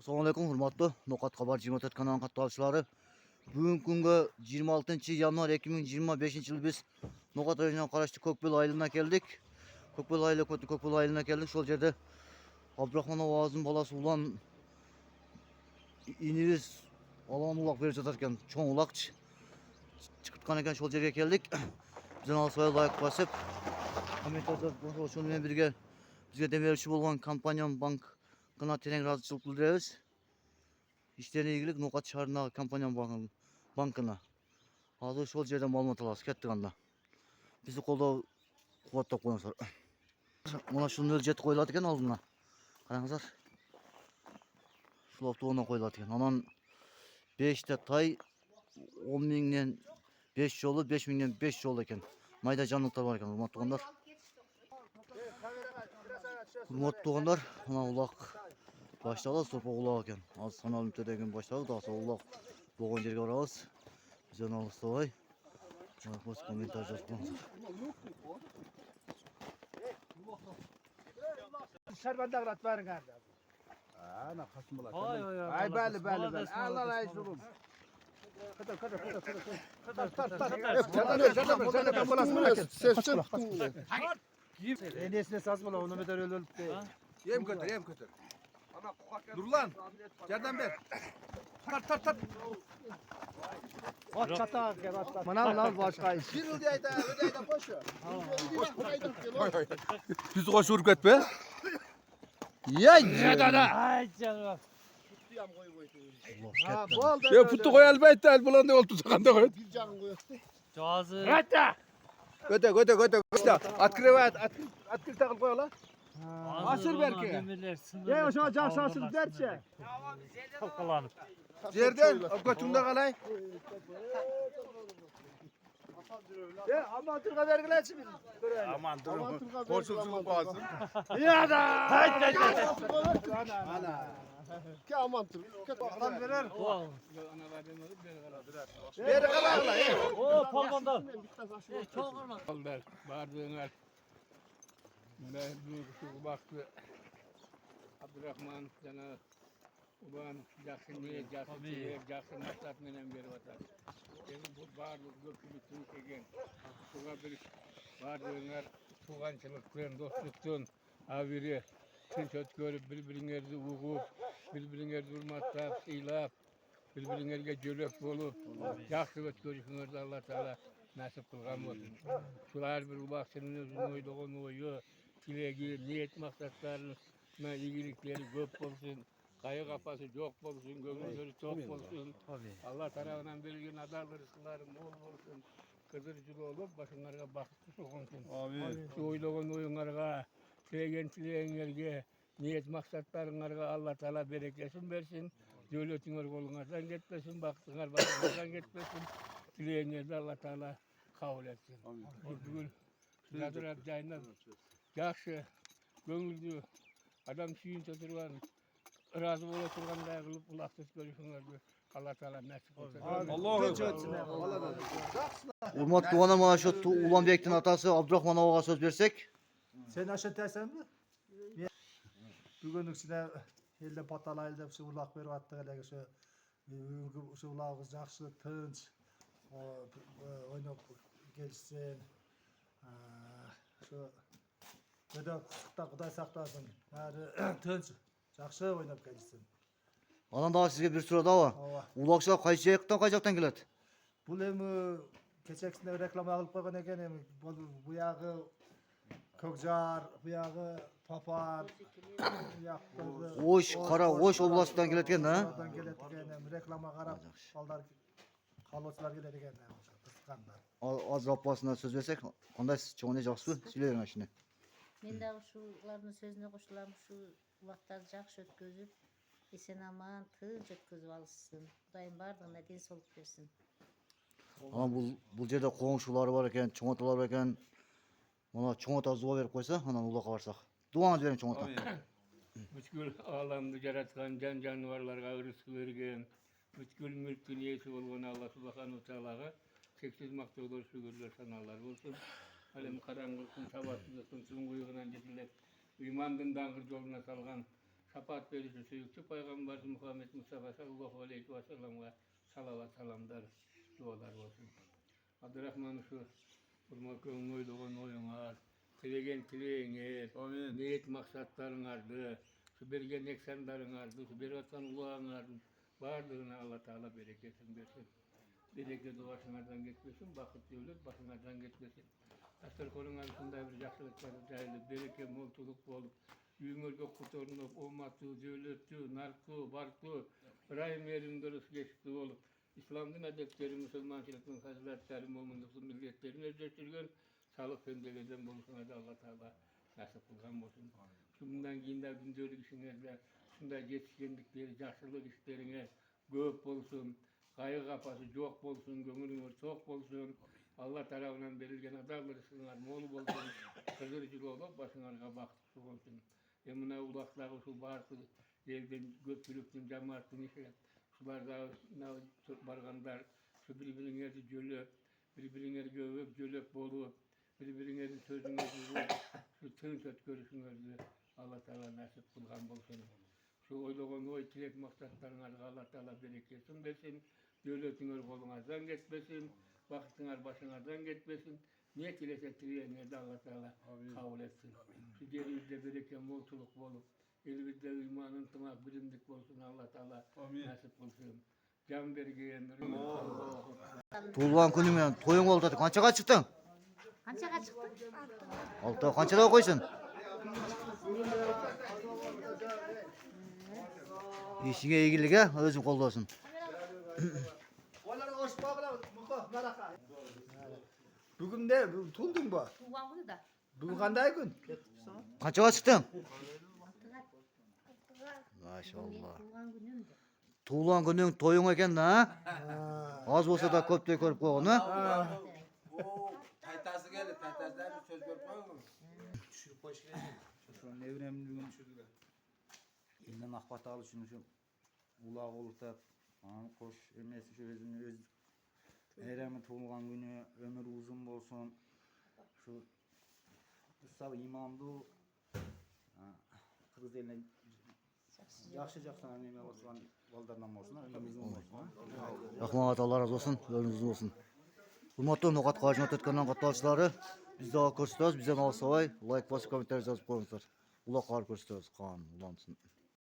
Assalamualaikum hurmatly Nokat Xabar 24 kanalının katılımcıları. Bugünkü günge 26 yanvar 2025 yılı biz Nokat rayonuna karıştı Kökbel ayılına geldik. Kökbel ayılına kötü Kökbel ayılına geldik. Şol yerde Abdurrahman Avaz'ın balası ulan iniriz alan ulak verip jatarken çoğun ulak çıkırtkan eken şol yerge geldik. Bizden alsaya layık basıp komentarda şonunla birge bizge demirçi bolgan kampanyam bankına tereң razıçılık bildirебиz. İşlerine ilgili Nokat şaharındagы kampanyam bankına. Hazır şol жерден маалымат алабыз. Кеттик анда. Bizi колдоо кубаттап коюңуздар. Мына шунун өзү жетип коюлат экен алдына. Караңыздар. Шул автоунан коюлат экен. Анан 5 тай 10 миңден 5 жолу, 5 миңден 5 жол экен. Майда жанлыктар бар экен, урматтуу туугандар. Урматтуу туугандар, мына улак башталды, сорпо улак экен. Азыр саналуу мүнөттөн башталды, дагы улак болгон жерге барабыз. Bizden alıştırmayı. Bakmaz komentar yazmanızdır. Şerbet dağıt verin kardeşim. Ana kasım bulat. Ay belli. Allah ay şurum. Kadar. Enesine saz bula onu bedel ölüp de. Yem kötür. Dur lan. Yerden ver. Tart. Bak çata gel atla. Bana lan başka iş. Bir ödeyde boş ver. Biz koş urket be. Ya dada. Ay canım. Ya putu koy elbette el bulan da oldu sakanda koy. Bir canım koyuyordu. Cazı. Hatta. Göte. İşte at krevat at kır takıl koy la. Asır belki. Ya şu an şansın derçe. Kalkalanıp. Yerden götümde kalay. Ya aman Turga vergiler şimdi. Aman durun. Korsulsun bazı. Ya da. Haydi. Ana. Ki aman Turga. Adam verer. Ver kalay la. O palmandan. Çok olmaz. Alder, bardığına ben bu baktı Abdurrahman sana ulan yakın niye yakın maksat menen beri vatar. Benim bu barlık gökülüktün kegen. Şuna bir bardığına tuğançılıktın, dostluktun aviri tünçöt görüp birbirinizi uğup, birbirinizi hurmatlap, siylap, birbirinize jölöp bolup, yakşı öt görüşünüzde Allah Teala nasip kılgan olsun. Şular bir ulak senin özün oyduğun oyu, tilegi, niyet maksatlarının iyilikleri köp olsun, kayı kafası çok olsun, gönülleri çok olsun. Allah tarafından verilgen adalı rızkları bol olsun. Kızırcılı olup başınlarına bakıp olsun. Şu oyduğun oyunlarına, tileğenlerge, niyet maksatlarınlarga Allah Teala berekesin versin. Devletiniz kolunuzdan gitmesin, baktığınız başınızdan gitmesin. Dileğinizi Allah Teala kabul etsin. Bugün zaten cayından yakşı, gönüllü, adam suyun tuturgan, razı ola turganda kılıp ulaksız görüşünüzü Allah Teala nasip etsin. Urmat Doğan'a mana şu Ulanbek'tin atası Abdurrahman Avaga söz versek. Sen aşağı tersen mi? Bugünlük size elde patalayla şu ulak verip attık hele şu ulağımız yakşı, tınç, oynayıp gelsin. Şu böyle kısıkta Kuday saklasın. Yani tınç, yakşı oynayıp gelsin. Anan daha sizge bir soru daha var. Ulakça kaysi jaktan gelet? Bu hem keçeksinde reklam alıp koygan eken hem bu yağı Kökjar, bu yağı Papar, Oş, Kara, Oş oblasından gelet eken ha? Oradan gelet eken hem reklama karap balдар kalotçular gelet eken hem kıskanlar. Az rapasına söz versek, onday çoğune jaksı söyleyin şimdi. Men dagы şularning sözüne qo'shilaman, şu vaqtlarni yaxshi o'tkazib, esen aman tinch o'tkazib alishsin. Xudoyim bardığına denso'lik bersin. Ama bu yerde komşuları var eken, çoğuntalar var eken. Mana çoğunta zuva verip koysa, anan ulaka varsak. Duanız verin çoğunta. Bütkül alamda yaratkan can canavarlarga rızkı vergen, bütkül mülk dünyası olgan Allah Subhanahu Teala'ga çeksiz maktullar şükürler sanalar olsun. Alem karanlıkın sabahsızlıkın sunğuyuğundan yetilip, imandan dağır yoluna salgan şafaat verici süyüklü Peygamberimiz Muhammed Mustafa sallallahu aleyhi ve sellem'e salavat salamlar dualar olsun. Abdurrahman şu kurma köngüydüğün oyunar, tilegen tileğine, niyet maksatların ardı, şu bergen eksenlerin ardı, şu beratan ulağın ardı, bardığına Allah Teala bereketin versin. Bereket duasınlardan geçmesin, bakıp devlet başınlardan geçmesin. Asır konun arasında bir yaxşılıkları caylı, bereke moltuluk bolup, yüngölge kutorunup, olmatı, devletü, narkı, barkı, rahim yerindiriz geçti olup, İslam'ın adetleri, Müslümançılıkın faziletleri, müminlikli milletlerini özleştirgen, sağlık pendeleden buluşuna da Allah Teala nasip kılgan olsun. Şundan giyinde gündelik işinizde, şunda yetişkenlikleri, yaşlılık işlerine göp olsun, kayı kafası çok olsun, gönlünüz çok olsun. Allah tarafından verilgen adamlarısınlar, mol olsun, kızırcık olup başınlarına baktık olsun. Emine ulakları şu barkı, elden göpülüktün, cemaatin işe, şular da barganlar, şu birbirine jölöp, birbirine gövüp, jölöp bolup, birbirine sözüne bulup, şu tın söz görüşünüzü Allah Teala nasip kılgan bolsun. Şu oyduğun oy tilek maksatlarına Allah Teala bereketin versin, devletiniz kolunuzdan geçmesin, vakitiniz başınızdan geçmesin, niyet ilese tileyene de Allah Teala kabul etsin. Şu yerimizde bereke, mutluluk bolup, elimizde imanın tına birimlik olsun Allah Teala nasip kılsın. Can bergeyenlerin Tuğulgan günüňe toyuň boldy. Kançaga çykdyň? Kançaga çıktın? Alta kançada koysun? İşine iyigiligi özü koldosun. Onlara hoş bakla, muko, naraka. Bugün ne? Tuldun bu. Tuğan bunu da. Bugün kanday gün? Kançaga çykdyň? Maşallah. Tuğan günüm de. Tuğulan günüň toyuň eken da, ha? Az bolsa da köpde körüp koýgan, ha? Taytası geldi, taytazlar bir söz görüp koyun mu? Şu ne önemli düşürdüler. İnden akbat alı şunu şu ulaq olup koş emesi şu özünü öz eyremi tuğulgan günü ömür uzun bolsun. Şu sağ imandu kız eline yaxşı neme bolsun baldardan bolsun ömür uzun bolsun. Rahmat Allah razı olsun, ömrünüz olsun. Hurmatly Nokat Gaýjyňat ötkenlen gatnaşçylary, biz daha görüşýäris, bizden alsabay, like basıp kommentaриýa jazyp goýuňuzlar. Ulaq gar görüşýäris, kan ulansın.